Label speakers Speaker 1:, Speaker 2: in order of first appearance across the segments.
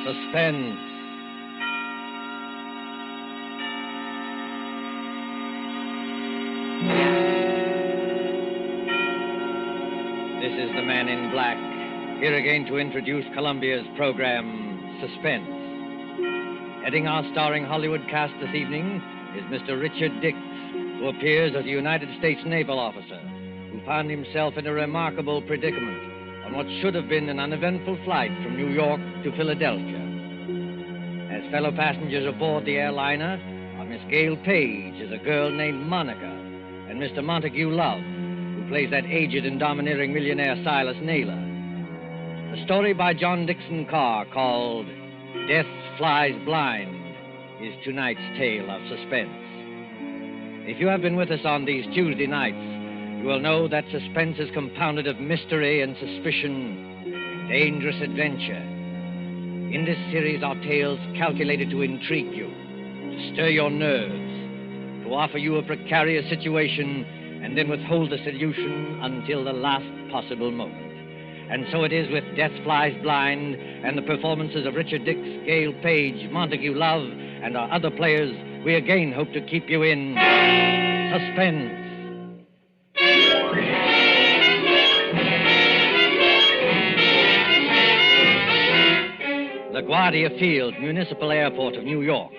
Speaker 1: Suspense. This is the Man in Black, here again to introduce Columbia's program, Suspense. Heading our starring Hollywood cast this evening is Mr. Richard Dix, who appears as a United States naval officer who found himself in a remarkable predicament on what should have been an uneventful flight from New York to Philadelphia. As fellow passengers aboard the airliner are Miss Gail Page as a girl named Monica and Mr. Montague Love, who plays that aged and domineering millionaire Silas Naylor. A story by John Dixon Carr called Death Flies Blind is tonight's tale of suspense. If you have been with us on these Tuesday nights, you will know that suspense is compounded of mystery and suspicion, dangerous adventure. In this series are tales calculated to intrigue you, to stir your nerves, to offer you a precarious situation, and then withhold the solution until the last possible moment. And so it is with Death Flies Blind and the performances of Richard Dix, Gail Page, Montague Love, and our other players, we again hope to keep you in suspense. LaGuardia Field, Municipal Airport of New York.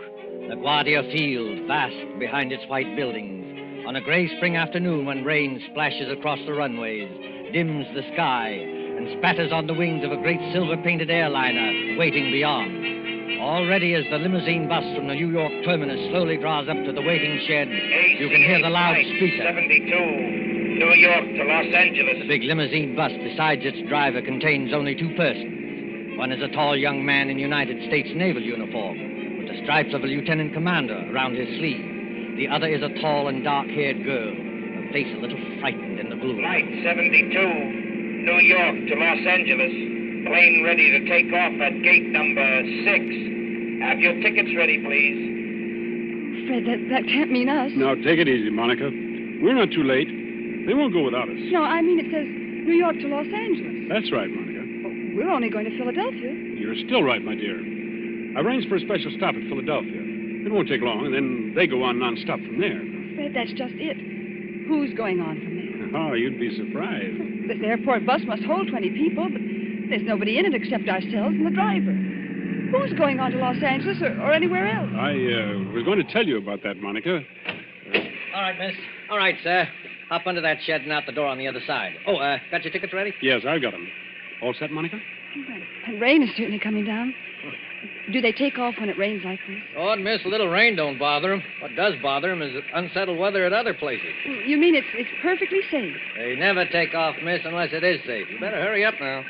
Speaker 1: LaGuardia Field, vast behind its white buildings. On a gray spring afternoon when rain splashes across the runways, dims the sky, and spatters on the wings of a great silver-painted airliner waiting beyond. Already as the limousine bus from the New York terminus slowly draws up to the waiting shed, you can hear the loudspeaker.
Speaker 2: 72, New York to Los Angeles.
Speaker 1: The big limousine bus, besides its driver, contains only two persons. One is a tall young man in United States naval uniform, with the stripes of a lieutenant commander around his sleeve. The other is a tall and dark-haired girl, her face a little frightened in the blue.
Speaker 2: Flight 72, New York to Los Angeles. Plane ready to take off at gate number 6. Have your tickets ready, please.
Speaker 3: Fred, that can't mean us.
Speaker 4: Now, take it easy, Monica. We're not too late. They won't go without us.
Speaker 3: No, I mean it says New York to Los Angeles.
Speaker 4: That's right, Monica.
Speaker 3: We're only going to Philadelphia.
Speaker 4: You're still right, my dear. I arranged for a special stop at Philadelphia. It won't take long, and then they go on non-stop from there.
Speaker 3: Fred, that's just it. Who's going on from there?
Speaker 4: Oh, you'd be surprised.
Speaker 3: This airport bus must hold 20 people, but there's nobody in it except ourselves and the driver. Who's going on to Los Angeles or anywhere else?
Speaker 4: I was going to tell you about that, Monica.
Speaker 1: All right, miss. All right, sir. Hop under that shed and out the door on the other side. Oh, got your tickets ready?
Speaker 4: Yes, I've got them. All set, Monica?
Speaker 3: And rain is certainly coming down. Do they take off when it rains like this?
Speaker 1: Oh, miss, a little rain don't bother them. What does bother them is unsettled weather at other places.
Speaker 3: You mean it's perfectly safe?
Speaker 1: They never take off, miss, unless it is safe. You better hurry up now.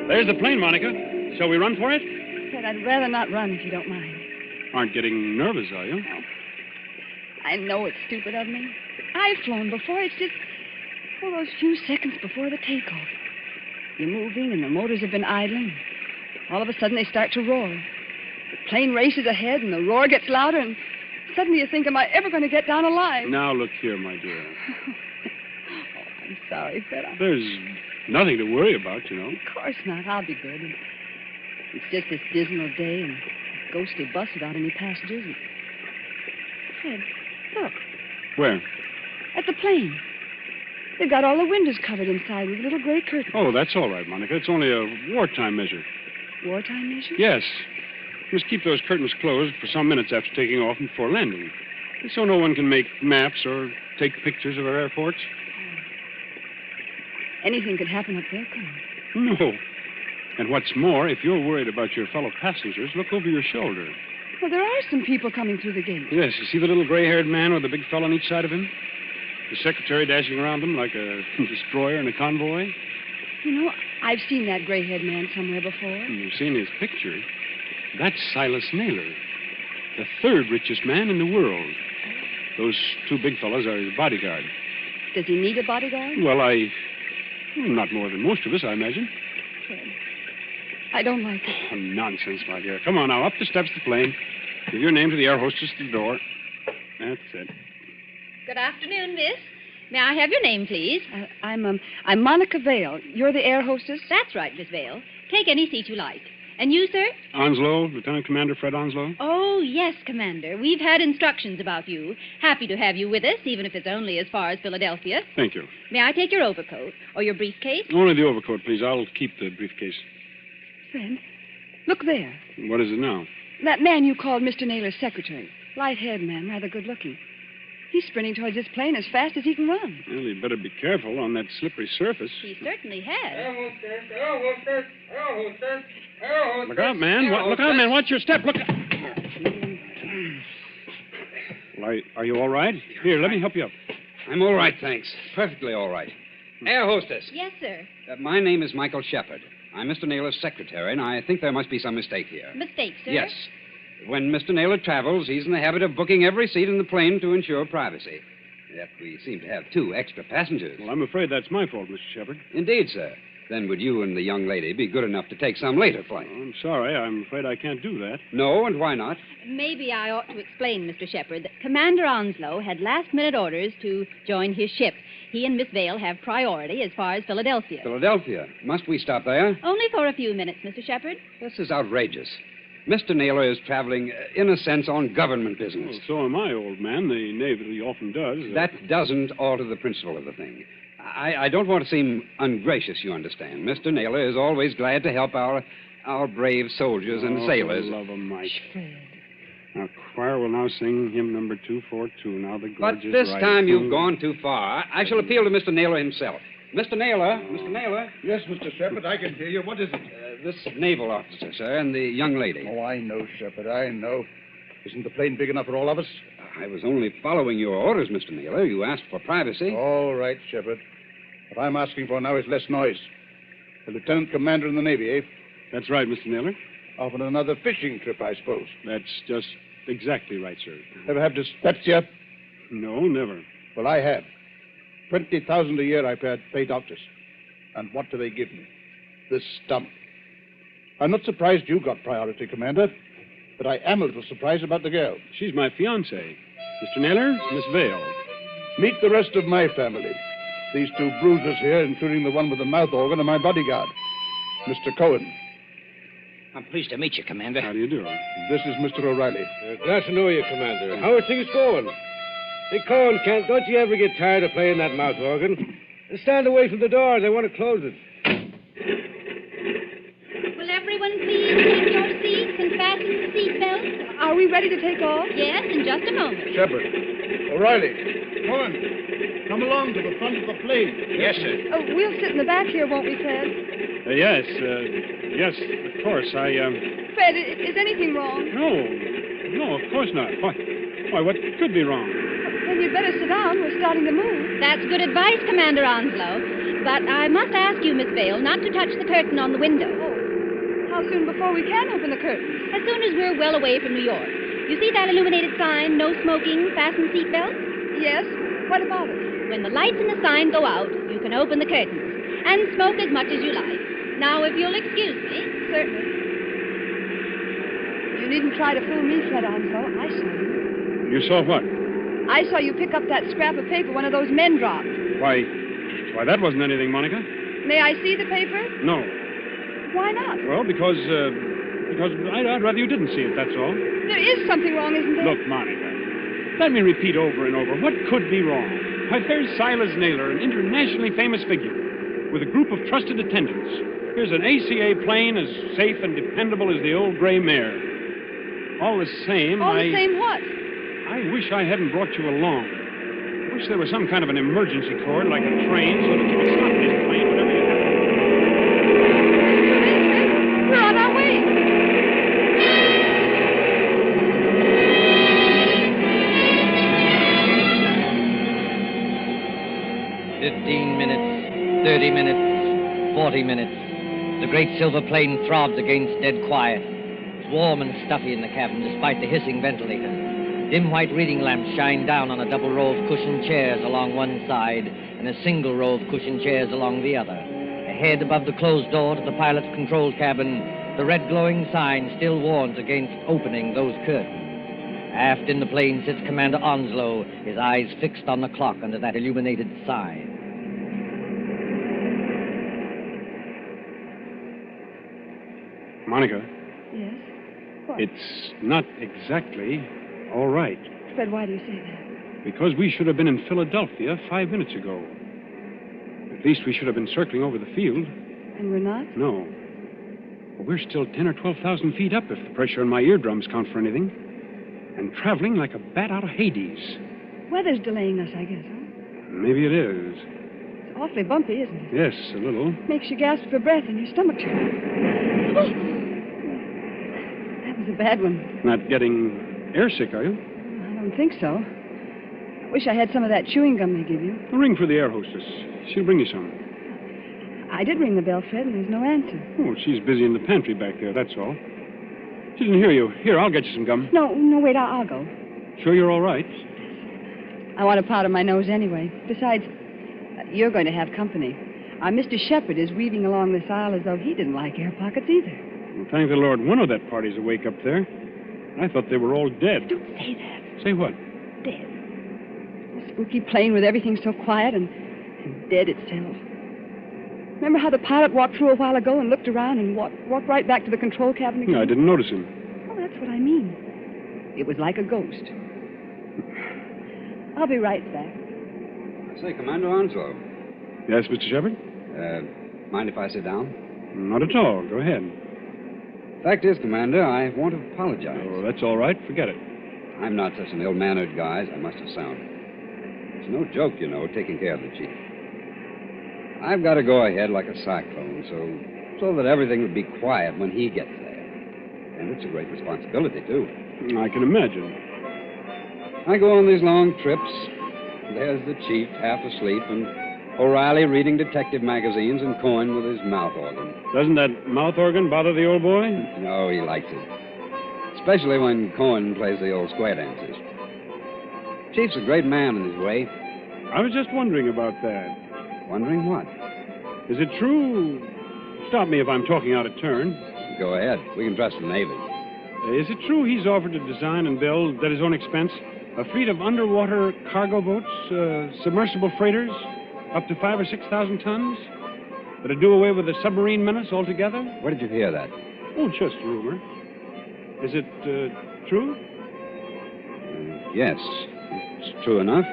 Speaker 4: There's the plane, Monica. Shall we run for it?
Speaker 3: Fred, I'd rather not run if you don't mind.
Speaker 4: Aren't getting nervous, are you?
Speaker 3: No. I know it's stupid of me. I've flown before. It's just those few seconds before the takeoff. You're moving and the motors have been idling. All of a sudden they start to roar. The plane races ahead and the roar gets louder and suddenly you think, am I ever going to get down alive?
Speaker 4: Now, look here, my dear.
Speaker 3: Oh, I'm sorry, Fred.
Speaker 4: There's nothing to worry about, you know.
Speaker 3: Of course not. I'll be good. It's just this dismal day and a ghostly bus without any passengers. And... Fred, look.
Speaker 4: Where?
Speaker 3: At the plane. They've got all the windows covered inside with little gray curtains.
Speaker 4: Oh, that's all right, Monica. It's only a wartime measure.
Speaker 3: Wartime measure?
Speaker 4: Yes. Must keep those curtains closed for some minutes after taking off and before landing. So no one can make maps or take pictures of our airports.
Speaker 3: Anything could happen up there, couldn't it?
Speaker 4: No. And what's more, if you're worried about your fellow passengers, look over your shoulder.
Speaker 3: Well, there are some people coming through the gate.
Speaker 4: Yes, you see the little gray-haired man with the big fellow on each side of him? The secretary dashing around them like a destroyer in a convoy?
Speaker 3: You know, I've seen that gray-haired man somewhere before.
Speaker 4: You've seen his picture. That's Silas Naylor, the third richest man in the world. Those two big fellows are his bodyguard.
Speaker 3: Does he need a bodyguard?
Speaker 4: Well, not more than most of us, I imagine.
Speaker 3: Fred, I don't like it.
Speaker 4: Oh, nonsense, my dear. Come on now, up the steps of the plane. Give your name to the air hostess at the door. That's it.
Speaker 5: Good afternoon, miss. May I have your name, please?
Speaker 3: I'm Monica Vale. You're the air hostess?
Speaker 5: That's right, Miss Vale. Take any seat you like. And you, sir?
Speaker 4: Onslow, Lieutenant Commander Fred Onslow.
Speaker 5: Oh, yes, Commander. We've had instructions about you. Happy to have you with us, even if it's only as far as Philadelphia.
Speaker 4: Thank you.
Speaker 5: May I take your overcoat or your briefcase?
Speaker 4: Only the overcoat, please. I'll keep the briefcase.
Speaker 3: Fred, look there.
Speaker 4: What is it now?
Speaker 3: That man you called Mr. Naylor's secretary. Light-haired man, rather good-looking. He's sprinting towards this plane as fast as he can run.
Speaker 4: Well, he'd better be careful on that slippery surface.
Speaker 5: He certainly has.
Speaker 4: Look out, man. Look out, man. Watch your step. Look. Well, are you all right? Here, let me help you up.
Speaker 6: I'm all right, thanks. Perfectly all right. Air hostess.
Speaker 5: Yes, sir.
Speaker 6: My name is Michael Shepard. I'm Mr. Naylor's secretary, and I think there must be some mistake here.
Speaker 5: Mistake, sir?
Speaker 6: Yes. When Mr. Naylor travels, he's in the habit of booking every seat in the plane to ensure privacy. Yet we seem to have 2 extra passengers.
Speaker 4: Well, I'm afraid that's my fault, Mr. Shepard.
Speaker 6: Indeed, sir. Then would you and the young lady be good enough to take some later flight?
Speaker 4: I'm sorry. I'm afraid I can't do that.
Speaker 6: No, and why not?
Speaker 5: Maybe I ought to explain, Mr. Shepard, that Commander Onslow had last-minute orders to join his ship. He and Miss Vale have priority as far as Philadelphia.
Speaker 6: Philadelphia. Must we stop there?
Speaker 5: Only for a few minutes, Mr. Shepard.
Speaker 6: This is outrageous. Mr. Naylor is traveling, in a sense, on government business.
Speaker 4: Well, so am I, old man. The Navy often does.
Speaker 6: That doesn't alter the principle of the thing. I don't want to seem ungracious, you understand. Mr. Naylor is always glad to help our brave soldiers and sailors.
Speaker 4: For the love of Mike. Now, choir will now sing hymn number 242. Now the
Speaker 6: But
Speaker 4: gorgeous
Speaker 6: this
Speaker 4: ride
Speaker 6: time
Speaker 4: through-
Speaker 6: you've gone too far. I shall appeal to Mr. Naylor himself. Mr. Naylor.
Speaker 7: Yes, Mr. Shepard, I can hear you. What is it?
Speaker 6: This naval officer, sir, and the young lady.
Speaker 7: Oh, I know, Shepard, I know. Isn't the plane big enough for all of us?
Speaker 6: I was only following your orders, Mr. Naylor. You asked for privacy.
Speaker 7: All right, Shepard. What I'm asking for now is less noise. The lieutenant commander in the Navy, eh?
Speaker 4: That's right, Mr. Naylor.
Speaker 7: Off on another fishing trip, I suppose.
Speaker 4: That's just exactly right, sir.
Speaker 7: Ever have dyspepsia?
Speaker 4: No, never.
Speaker 7: Well, I have. 20,000 a year I pay doctors. And what do they give me? This stump. I'm not surprised you got priority, Commander, but I am a little surprised about the girl.
Speaker 4: She's my fiancée. Mr. Naylor, Miss Vale.
Speaker 7: Meet the rest of my family. These 2 bruisers here, including the one with the mouth organ, are my bodyguard, Mr. Cohen.
Speaker 8: I'm pleased to meet you, Commander.
Speaker 4: How do you do?
Speaker 7: This is Mr. O'Reilly.
Speaker 9: Glad to know you, Commander. How are things going? Hey, Cohen, don't you ever get tired of playing that mouth organ? Stand away from the door. They want to close it.
Speaker 5: Will everyone please take your seats and fasten the seatbelts?
Speaker 3: Are we ready to take off?
Speaker 5: Yes, in just a moment.
Speaker 7: Shepard. O'Reilly. Cohen. Come along to the front of the plane.
Speaker 8: Yes, sir.
Speaker 3: Oh, we'll sit in the back here, won't we, Fred?
Speaker 4: Yes, of course.
Speaker 3: Fred, is anything wrong?
Speaker 4: No, of course not. Why, what could be wrong?
Speaker 3: Then you'd better sit down. We're starting to move.
Speaker 5: That's good advice, Commander Onslow. But I must ask you, Miss Vale, not to touch the curtain on the window.
Speaker 3: How soon before we can open the curtain?
Speaker 5: As soon as we're well away from New York. You see that illuminated sign, no smoking, fasten seatbelts?
Speaker 3: Yes. What about it?
Speaker 5: When the lights in the sign go out, you can open the curtains and smoke as much as you like. Now, if you'll excuse me.
Speaker 3: Certainly. You needn't try to fool me, Fred Onslow. I saw you.
Speaker 4: You saw what?
Speaker 3: I saw you pick up that scrap of paper one of those men dropped.
Speaker 4: Why, that wasn't anything, Monica.
Speaker 3: May I see the paper?
Speaker 4: No.
Speaker 3: Why not?
Speaker 4: Well, because I'd rather you didn't see it, that's all.
Speaker 3: There is something wrong, isn't there?
Speaker 4: Look, Monica, let me repeat over and over. What could be wrong? Why, there's Silas Naylor, an internationally famous figure, with a group of trusted attendants. Here's an ACA plane as safe and dependable as the old gray mare. All the same,
Speaker 3: All the same what?
Speaker 4: I wish I hadn't brought you along. I wish there was some kind of an emergency cord, like a train, so that you could stop this plane whenever you had it.
Speaker 3: We're on our way.
Speaker 1: minutes, 30 minutes, 40 minutes. The great silver plane throbs against dead quiet. It's warm and stuffy in the cabin, despite the hissing ventilators. Dim white reading lamps shine down on a double row of cushioned chairs along one side and a single row of cushioned chairs along the other. Ahead, above the closed door to the pilot's control cabin, the red glowing sign still warns against opening those curtains. Aft in the plane sits Commander Onslow, his eyes fixed on the clock under that illuminated sign.
Speaker 4: Monica,
Speaker 3: Yes? What?
Speaker 4: it's not exactly all right.
Speaker 3: Fred, why do you say that?
Speaker 4: Because we should have been in Philadelphia 5 minutes ago. At least we should have been circling over the field.
Speaker 3: And we're not?
Speaker 4: No. Well, we're still 10 or 12,000 feet up if the pressure on my eardrums count for anything. And traveling like a bat out of Hades.
Speaker 3: Weather's delaying us, I guess, huh?
Speaker 4: Maybe it is.
Speaker 3: It's awfully bumpy, isn't it?
Speaker 4: Yes, a little.
Speaker 3: Makes you gasp for breath and your stomach turns. Oh! That was a bad one.
Speaker 4: Not getting airsick, are you?
Speaker 3: I don't think so. I wish I had some of that chewing gum they give you.
Speaker 4: A ring for the air hostess. She'll bring you some.
Speaker 3: I did ring the bell, Fred, and there's no answer.
Speaker 4: Oh, she's busy in the pantry back there, that's all. She didn't hear you. Here, I'll get you some gum.
Speaker 3: No, wait, I'll go.
Speaker 4: Sure you're all right?
Speaker 3: I want a powder my nose anyway. Besides, you're going to have company. Our Mr. Shepherd is weaving along this aisle as though he didn't like air pockets either.
Speaker 4: Well, thank the Lord one of that party's awake up there. I thought they were all dead.
Speaker 3: Don't say that.
Speaker 4: Say what?
Speaker 3: Dead. A spooky plane with everything so quiet and dead itself. Remember how the pilot walked through a while ago and looked around and walked right back to the control cabin again?
Speaker 4: No, I didn't notice him.
Speaker 3: Oh, that's what I mean. It was like a ghost. I'll be right back.
Speaker 6: Say, Commander Onslow,
Speaker 4: Yes, Mr. Shepherd?
Speaker 6: mind if I sit down?
Speaker 4: Not at all. Go ahead.
Speaker 6: Fact is, Commander, I want to apologize.
Speaker 4: Oh, that's all right. Forget it.
Speaker 6: I'm not such an ill-mannered guy as I must have sounded. It's no joke, you know, taking care of the chief. I've got to go ahead like a cyclone, so that everything would be quiet when he gets there. And it's a great responsibility, too.
Speaker 4: I can imagine.
Speaker 6: I go on these long trips. There's the chief, half asleep, and O'Reilly reading detective magazines and Cohen with his mouth organ.
Speaker 4: Doesn't that mouth organ bother the old boy?
Speaker 6: No, he likes it. Especially when Cohen plays the old square dances. Chief's a great man in his way.
Speaker 4: I was just wondering about that.
Speaker 6: Wondering what?
Speaker 4: Is it true? Stop me if I'm talking out of turn.
Speaker 6: Go ahead. We can trust the Navy.
Speaker 4: Is it true he's offered to design and build, at his own expense, a fleet of underwater cargo boats, submersible freighters, up to 5,000 or 6,000 tons? That'd do away with the submarine menace altogether?
Speaker 6: Where did you hear that?
Speaker 4: Oh, just a rumor. Is it true?
Speaker 6: Yes, it's true enough.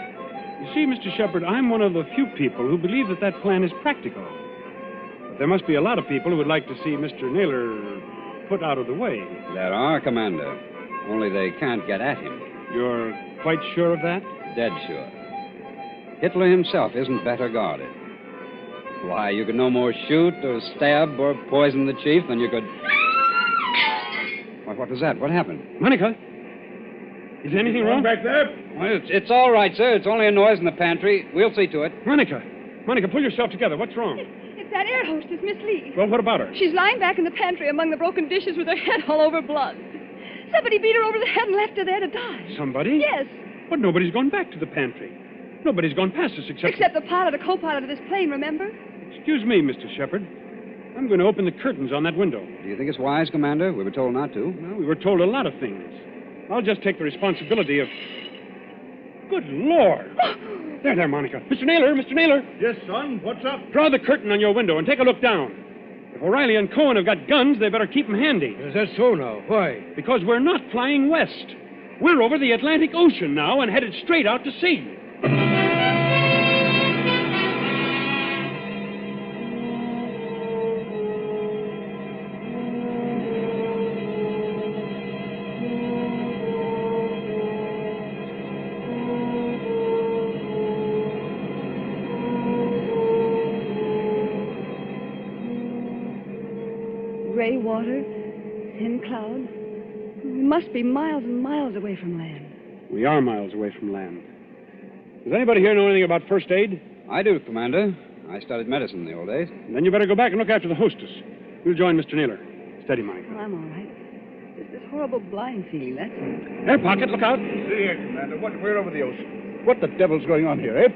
Speaker 4: You see, Mr. Shepherd, I'm one of the few people who believe that plan is practical. But there must be a lot of people who would like to see Mr. Naylor put out of the way.
Speaker 6: There are, Commander. Only they can't get at him.
Speaker 4: You're quite sure of that?
Speaker 6: Dead sure. Hitler himself isn't better guarded. Why, you could no more shoot or stab or poison the chief than you could... Why, what was that? What happened?
Speaker 4: Monica? Is anything wrong?
Speaker 7: Back there?
Speaker 6: Well, it's all right, sir. It's only a noise in the pantry. We'll see to it.
Speaker 4: Monica! Monica, pull yourself together. What's wrong?
Speaker 3: It's that air hostess, Miss Lee.
Speaker 4: Well, what about her?
Speaker 3: She's lying back in the pantry among the broken dishes with her head all over blood. Somebody beat her over the head and left her there to die.
Speaker 4: Somebody?
Speaker 3: Yes.
Speaker 4: But nobody's gone back to the pantry. Nobody's gone past us
Speaker 3: Except the pilot or co-pilot of this plane, remember?
Speaker 4: Excuse me, Mr. Shepherd. I'm going to open the curtains on that window.
Speaker 6: Do you think it's wise, Commander? We were told not to.
Speaker 4: Well, we were told a lot of things. I'll just take the responsibility of... Good Lord! There, Monica. Mr. Naylor, Mr. Naylor.
Speaker 7: Yes, son. What's up?
Speaker 4: Draw the curtain on your window and take a look down. If O'Reilly and Cohen have got guns, they better keep them handy.
Speaker 9: Is that so now? Why?
Speaker 4: Because we're not flying west. We're over the Atlantic Ocean now and headed straight out to sea.
Speaker 3: Gray water, thin clouds. We must be miles and miles away from land.
Speaker 4: We are miles away from land. Does anybody here know anything about first aid?
Speaker 6: I do, Commander. I studied medicine in the old days.
Speaker 4: Then you better go back and look after the hostess. We'll join Mr. Naylor. Steady, Monica.
Speaker 3: Well, I'm all right. Just this horrible blind feeling, that's all.
Speaker 4: Air pocket, look out.
Speaker 7: See here, Commander. We're over the ocean. What the devil's going on here, eh?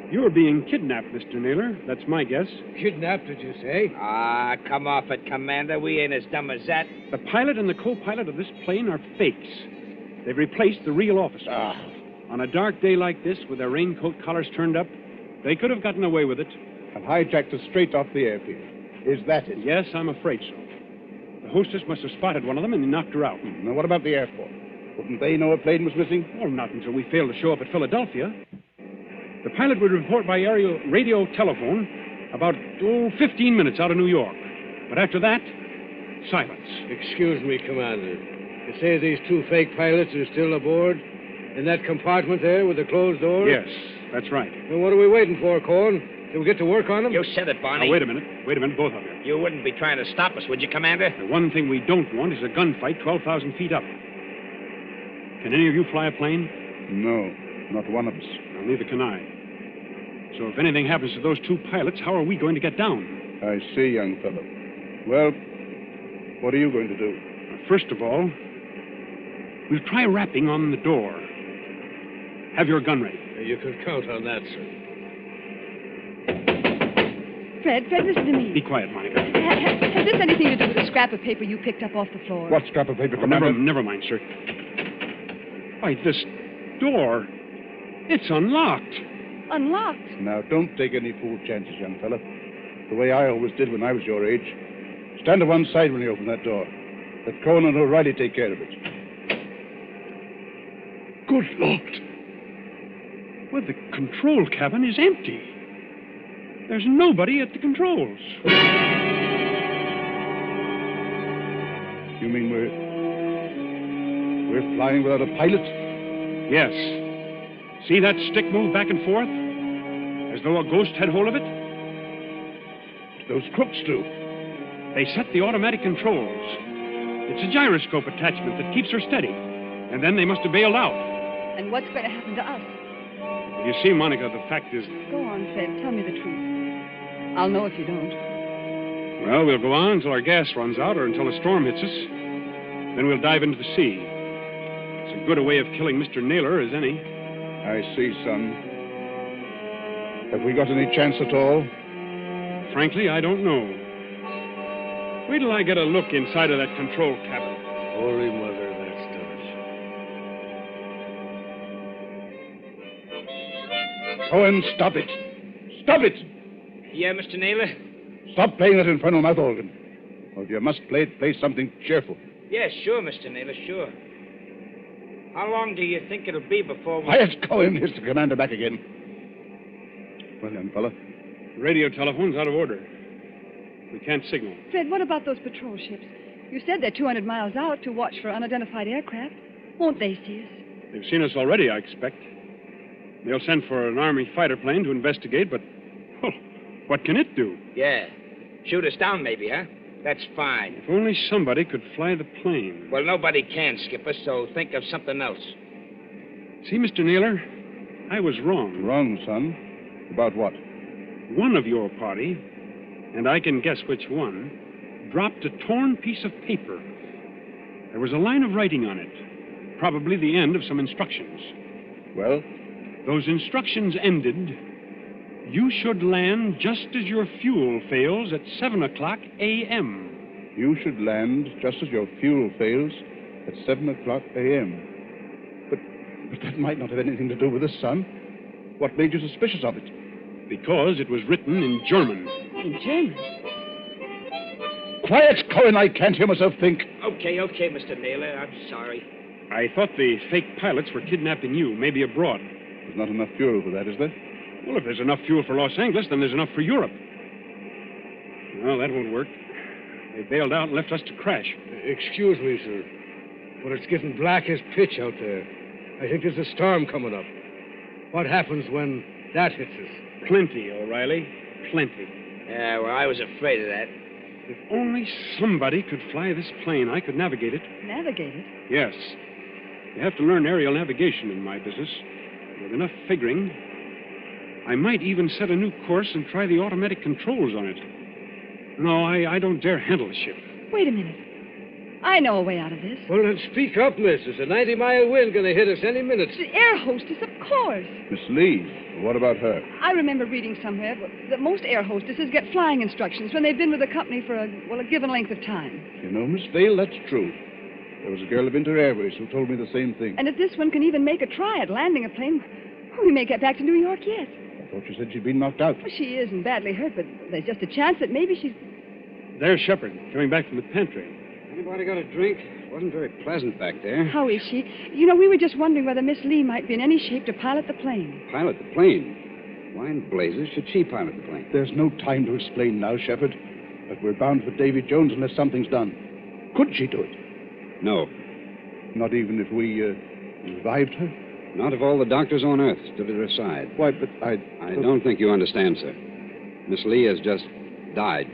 Speaker 4: You're being kidnapped, Mr. Naylor. That's my guess.
Speaker 9: Kidnapped, did you say?
Speaker 8: Ah, come off it, Commander. We ain't as dumb as that.
Speaker 4: The pilot and the co-pilot of this plane are fakes. They've replaced the real officer.
Speaker 7: Ah.
Speaker 4: On a dark day like this, with their raincoat collars turned up, they could have gotten away with it.
Speaker 7: And hijacked us straight off the airfield. Is that it?
Speaker 4: Yes, I'm afraid so. The hostess must have spotted one of them and knocked her out.
Speaker 7: Now, what about the airport? Wouldn't they know a plane was missing?
Speaker 4: Well, not until we failed to show up at Philadelphia. The pilot would report by aerial radio telephone about, 15 minutes out of New York. But after that, silence.
Speaker 9: Excuse me, Commander. You say these two fake pilots are still aboard? In that compartment there with the closed door?
Speaker 4: Yes, that's right.
Speaker 9: Then what are we waiting for, Cohen? Till we get to work on them?
Speaker 8: You said it, Barney.
Speaker 4: Now, wait a minute, both of you.
Speaker 8: You wouldn't be trying to stop us, would you, Commander?
Speaker 4: The one thing we don't want is a gunfight 12,000 feet up. Can any of you fly a plane?
Speaker 7: No, not one of us.
Speaker 4: Well, neither can I. So if anything happens to those two pilots, how are we going to get down?
Speaker 7: I see, young fellow. Well, what are you going to do?
Speaker 4: First of all, we'll try rapping on the door. Have your gun ready.
Speaker 9: You can count on that, sir.
Speaker 3: Fred, listen to me.
Speaker 4: Be quiet, Monica.
Speaker 3: Has this anything to do with the scrap of paper you picked up off the floor?
Speaker 7: What scrap of paper,
Speaker 4: Oh,
Speaker 7: Commander?
Speaker 4: never mind, sir. Why, this door, it's unlocked.
Speaker 3: Unlocked?
Speaker 7: Now, don't take any fool chances, young fella. The way I always did when I was your age. Stand to one side when you open that door. Let Cohen and O'Reilly take care of it.
Speaker 4: Good Lord. Well, the control cabin is empty. There's nobody at the controls.
Speaker 7: You mean we're flying without a pilot?
Speaker 4: Yes. See that stick move back and forth? As though a ghost had hold of it?
Speaker 7: Those crooks do.
Speaker 4: They set the automatic controls. It's a gyroscope attachment that keeps her steady. And then they must have bailed out.
Speaker 3: And what's going to happen to us?
Speaker 4: You see, Monica, the fact is...
Speaker 3: Go on, Fred. Tell me the truth. I'll know if you don't.
Speaker 4: Well, we'll go on until our gas runs out or until a storm hits us. Then we'll dive into the sea. It's as good a way of killing Mr. Naylor as any.
Speaker 7: I see, son. Have we got any chance at all?
Speaker 4: Frankly, I don't know. Wait till I get a look inside of that control cabin.
Speaker 9: Holy Mother, that's done.
Speaker 7: Cohen, stop it. Stop it!
Speaker 8: Yeah, Mr. Naylor?
Speaker 7: Stop playing that infernal mouth organ. Or if you must play something cheerful.
Speaker 8: Yeah, sure, Mr. Naylor, sure. How long do you think it'll be before we...
Speaker 7: Quiet, Cohen. Here's the commander back again. Well, young fella.
Speaker 4: The radio telephone's out of order. We can't signal.
Speaker 3: Fred, what about those patrol ships? You said they're 200 miles out to watch for unidentified aircraft. Won't they see us?
Speaker 4: They've seen us already, I expect. They'll send for an Army fighter plane to investigate, but... well, what can it do?
Speaker 8: Yeah. Shoot us down, maybe, huh? That's fine.
Speaker 4: If only somebody could fly the plane.
Speaker 8: Well, nobody can, Skipper, so think of something else.
Speaker 4: See, Mr. Naylor, I was wrong.
Speaker 7: Wrong, son. About what?
Speaker 4: One of your party, and I can guess which one, dropped a torn piece of paper. There was a line of writing on it, probably the end of some instructions.
Speaker 7: Well?
Speaker 4: Those instructions ended, you should land just as your fuel fails at 7 o'clock a.m.
Speaker 7: You should land just as your fuel fails at 7 o'clock a.m. But that might not have anything to do with us, son. What made you suspicious of it?
Speaker 4: Because it was written in German.
Speaker 3: In German?
Speaker 7: Quiet, Cohen. I can't hear myself think.
Speaker 8: Okay, Mr. Naylor. I'm sorry.
Speaker 4: I thought the fake pilots were kidnapping you, maybe abroad.
Speaker 7: There's not enough fuel for that, is there?
Speaker 4: Well, if there's enough fuel for Los Angeles, then there's enough for Europe. Well, that won't work. They bailed out and left us to crash.
Speaker 9: Excuse me, sir, but it's getting black as pitch out there. I think there's a storm coming up. What happens when that hits us?
Speaker 4: Plenty, O'Reilly. Plenty.
Speaker 8: Yeah, well, I was afraid of that.
Speaker 4: If only somebody could fly this plane, I could navigate it.
Speaker 3: Navigate it?
Speaker 4: Yes. You have to learn aerial navigation in my business. With enough figuring, I might even set a new course and try the automatic controls on it. No, I don't dare handle the ship.
Speaker 3: Wait a minute. I know a way out of this.
Speaker 9: Well, then speak up, miss. There's a 90-mile wind going to hit us any minute.
Speaker 3: The air hostess, of course.
Speaker 7: Miss Lee, what about her?
Speaker 3: I remember reading somewhere that most air hostesses get flying instructions when they've been with the company for a given length of time.
Speaker 7: You know, Miss Vale, that's true. There was a girl of Inter Airways who told me the same thing.
Speaker 3: And if this one can even make a try at landing a plane, we may get back to New York yet.
Speaker 7: I thought you said she'd been knocked out.
Speaker 3: Well, she isn't badly hurt, but there's just a chance that maybe she's...
Speaker 4: There's Shepard, coming back from the pantry.
Speaker 6: Anybody got a drink? It wasn't very pleasant back there.
Speaker 3: How is she? You know, we were just wondering whether Miss Lee might be in any shape to pilot the plane.
Speaker 6: Pilot the plane? Why in blazes should she pilot the plane?
Speaker 7: There's no time to explain now, Shepard. But we're bound for Davy Jones unless something's done. Could she do it?
Speaker 6: No.
Speaker 7: Not even if we revived her?
Speaker 6: Not if all the doctors on Earth stood at her side.
Speaker 7: Why, but
Speaker 6: I don't think you understand, sir. Miss Lee has just died.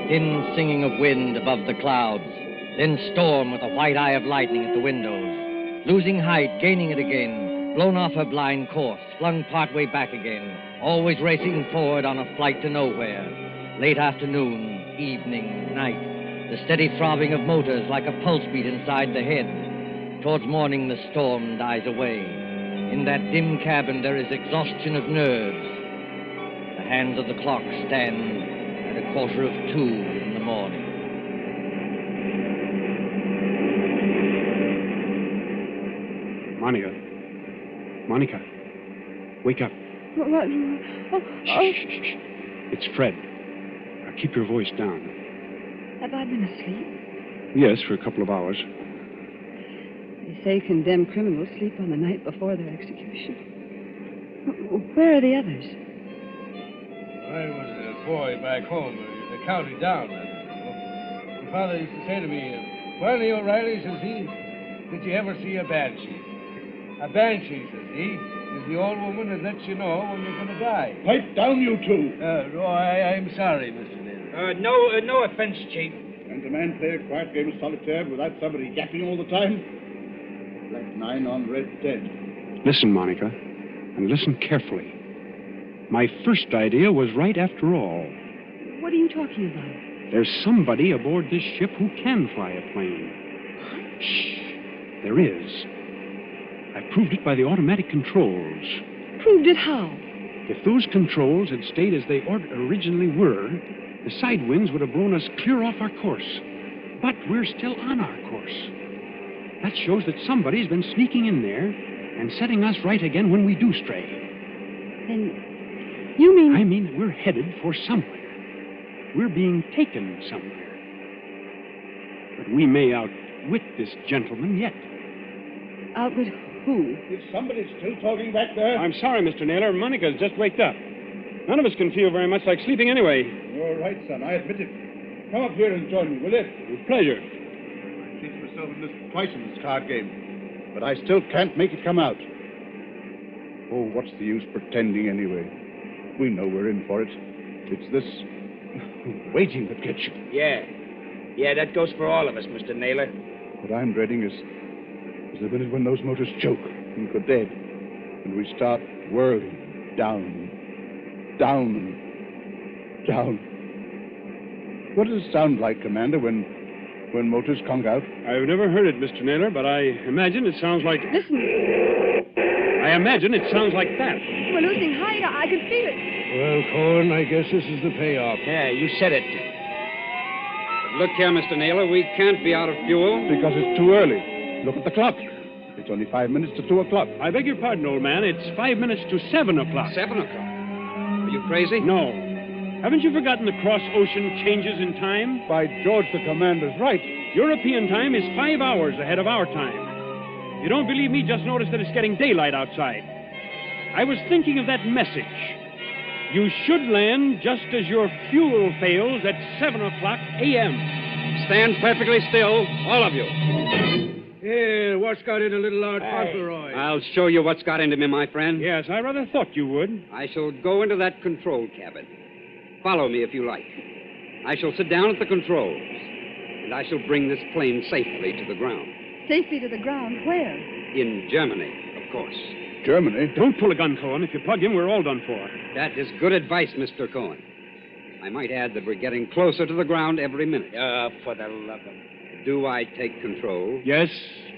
Speaker 1: Thin singing of wind above the clouds, then storm with a white eye of lightning at the windows. Losing height, gaining it again, blown off her blind course, flung partway back again, always racing forward on a flight to nowhere. Late afternoon, evening, night, the steady throbbing of motors like a pulse beat inside the head. Towards morning, the storm dies away. In that dim cabin, there is exhaustion of nerves. The hands of the clock stand at 1:45 in the morning.
Speaker 4: Monica, wake up.
Speaker 3: What? Oh.
Speaker 4: Shh. It's Fred. Now keep your voice down.
Speaker 3: Have I been asleep?
Speaker 4: Yes, for a couple of hours.
Speaker 3: They say condemned criminals sleep on the night before their execution. Where are the others?
Speaker 9: I was a boy back home, the county down. My father used to say to me, "Barney O'Reilly," says he, "did you ever see a banshee? A banshee," says he, "is the old woman that lets you know when you're going to die."
Speaker 7: Pipe down, you two.
Speaker 9: I'm sorry, Mr. Naylor.
Speaker 8: No offense, Chief.
Speaker 7: Can a man play a quiet game of solitaire without somebody yapping all the time? Black 9 on red dead.
Speaker 4: Listen, Monica, and listen carefully. My first idea was right after all.
Speaker 3: What are you talking about?
Speaker 4: There's somebody aboard this ship who can fly a plane. Shh. There is. I proved it by the automatic controls.
Speaker 3: Proved it how?
Speaker 4: If those controls had stayed as they originally were, the side winds would have blown us clear off our course. But we're still on our course. That shows that somebody's been sneaking in there and setting us right again when we do stray.
Speaker 3: Then you mean...
Speaker 4: I mean we're headed for somewhere. We're being taken somewhere. But we may outwit this gentleman yet.
Speaker 3: Outwit who?
Speaker 7: Is somebody still talking back there?
Speaker 4: I'm sorry, Mr. Naylor. Monica's just waked up. None of us can feel very much like sleeping anyway.
Speaker 7: You're right, son. I admit it. Come up here and join me, will you?
Speaker 4: With pleasure.
Speaker 7: I've cheated myself in this twice in this card game, but I still can't make it come out. Oh, what's the use pretending anyway? We know we're in for it. It's this waiting that gets you.
Speaker 8: Yeah, that goes for all of us, Mr. Naylor.
Speaker 7: What I'm dreading is the minute when those motors choke and go dead, and we start whirling down. What does it sound like, Commander, when motors conk out?
Speaker 4: I've never heard it, Mr. Naylor, but I imagine it sounds like...
Speaker 3: Listen.
Speaker 4: I imagine it sounds like that.
Speaker 3: We're losing height. I can feel it.
Speaker 9: Well, Cohen, I guess this is the payoff.
Speaker 8: Yeah, you said it.
Speaker 6: But look here, Mr. Naylor, we can't be out of fuel.
Speaker 7: Because it's too early. Look at the clock. It's only 5 minutes to 2 o'clock.
Speaker 4: I beg your pardon, old man. It's 5 minutes to 7 o'clock.
Speaker 6: 7 o'clock? Are you crazy?
Speaker 4: No. Haven't you forgotten the cross-ocean changes in time?
Speaker 7: By George, the commander's right.
Speaker 4: European time is 5 hours ahead of our time. If you don't believe me, just notice that it's getting daylight outside. I was thinking of that message. You should land just as your fuel fails at 7 o'clock a.m.
Speaker 6: Stand perfectly still, all of you.
Speaker 9: Yeah, what's got into little Lord Fauntleroy?
Speaker 6: I'll show you what's got into me, my friend.
Speaker 4: Yes, I rather thought you would.
Speaker 6: I shall go into that control cabin. Follow me if you like. I shall sit down at the controls, and I shall bring this plane safely to the ground.
Speaker 3: Safely to the ground? Where?
Speaker 6: In Germany, of course.
Speaker 7: Germany?
Speaker 4: Don't pull a gun, Cohen. If you plug him, we're all done for.
Speaker 6: That is good advice, Mr. Cohen. I might add that we're getting closer to the ground every minute.
Speaker 8: For the love of...
Speaker 6: Do I take control?
Speaker 4: Yes,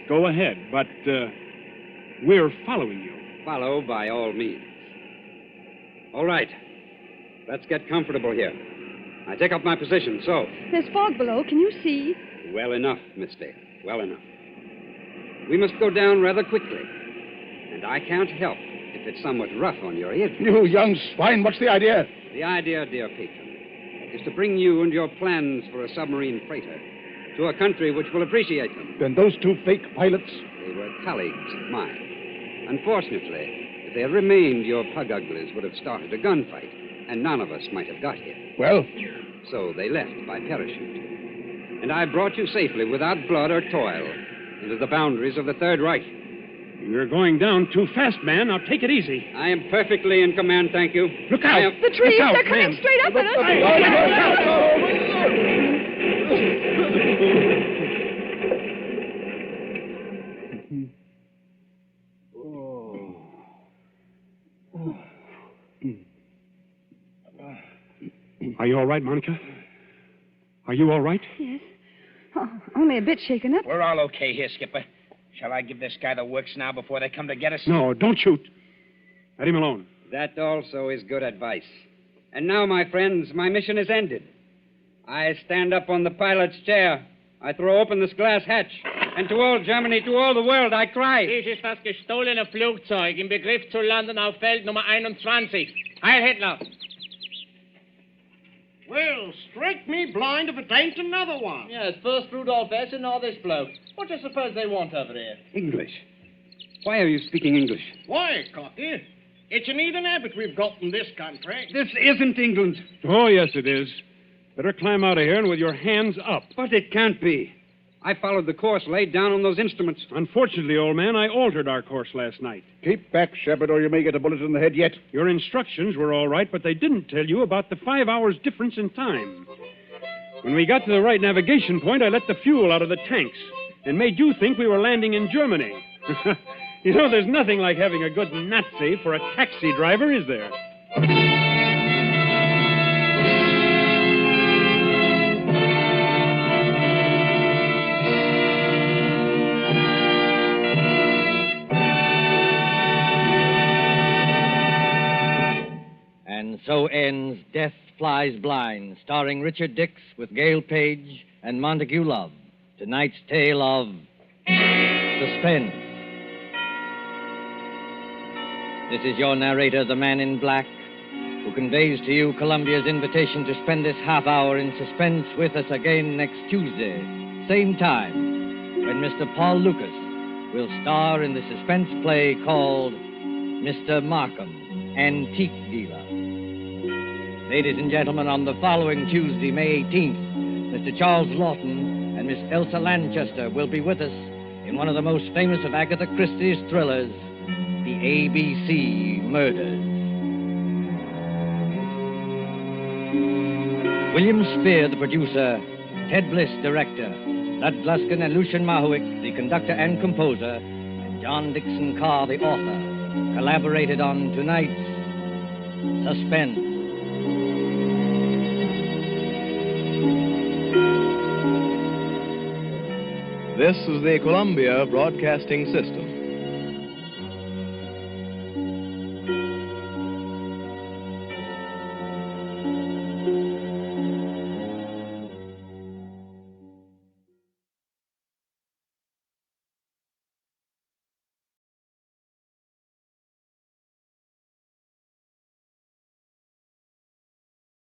Speaker 4: go ahead. But We're following you.
Speaker 6: Follow by all means. All right. Let's get comfortable here. I take up my position, so.
Speaker 3: There's fog below. Can you see?
Speaker 6: Well enough, Miss Dale. Well enough. We must go down rather quickly. And I can't help if it's somewhat rough on your ears.
Speaker 7: You young swine, what's the idea?
Speaker 6: The idea, dear patron, is to bring you and your plans for a submarine freighter to a country which will appreciate them.
Speaker 7: Then those two fake pilots?
Speaker 6: They were colleagues of mine. Unfortunately, if they had remained, your pug uglies would have started a gunfight, and none of us might have got here.
Speaker 7: Well?
Speaker 6: So they left by parachute. And I brought you safely, without blood or toil, into the boundaries of the Third Reich.
Speaker 4: You're going down too fast, man. Now take it easy.
Speaker 6: I am perfectly in command, thank you.
Speaker 4: Look out!
Speaker 3: The trees,
Speaker 4: Look out,
Speaker 3: they're coming
Speaker 4: man.
Speaker 3: straight up at us.
Speaker 4: Are you all right, Monica? Are you all right?
Speaker 3: Yes. Oh, only a bit shaken up.
Speaker 8: We're all okay here, Skipper. Shall I give this guy the works now before they come to get us?
Speaker 4: No, don't shoot. Let him alone.
Speaker 6: That also is good advice. And now, my friends, my mission is ended. I stand up on the pilot's chair. I throw open this glass hatch. And to all Germany, to all the world, I cry.
Speaker 10: Dies ist das gestohlene Flugzeug im Begriff zu landen auf Feld Nummer 21. Heil Hitler!
Speaker 11: Well, strike me blind if it ain't another one.
Speaker 10: Yes, first Rudolph S. and now this bloke. What do you suppose they want over here?
Speaker 6: English. Why are you speaking English?
Speaker 11: Why, Cocky? It's an Eden habit we've got in this country.
Speaker 6: This isn't England.
Speaker 4: Oh, yes, it is. Better climb out of here and with your hands up.
Speaker 6: But it can't be. I followed the course laid down on those instruments.
Speaker 4: Unfortunately, old man, I altered our course last night.
Speaker 7: Keep back, Shepard, or you may get a bullet in the head yet.
Speaker 4: Your instructions were all right, but they didn't tell you about the 5 hours difference in time. When we got to the right navigation point, I let the fuel out of the tanks and made you think we were landing in Germany. You know, there's nothing like having a good Nazi for a taxi driver, is there?
Speaker 1: And so ends Death Flies Blind, starring Richard Dix with Gail Page and Montague Love. Tonight's tale of Suspense. This is your narrator, the Man in Black, who conveys to you Columbia's invitation to spend this half hour in suspense with us again next Tuesday, same time, when Mr. Paul Lucas will star in the suspense play called Mr. Markham, Antique Dealer. Ladies and gentlemen, on the following Tuesday, May 18th, Mr. Charles Lawton and Miss Elsa Lanchester will be with us in one of the most famous of Agatha Christie's thrillers, The ABC Murders. William Spear, the producer, Ted Bliss, director, Lud Gluskin and Lucian Mahowick, the conductor and composer, and John Dixon Carr, the author, collaborated on tonight's Suspense.
Speaker 12: This is the Columbia Broadcasting System.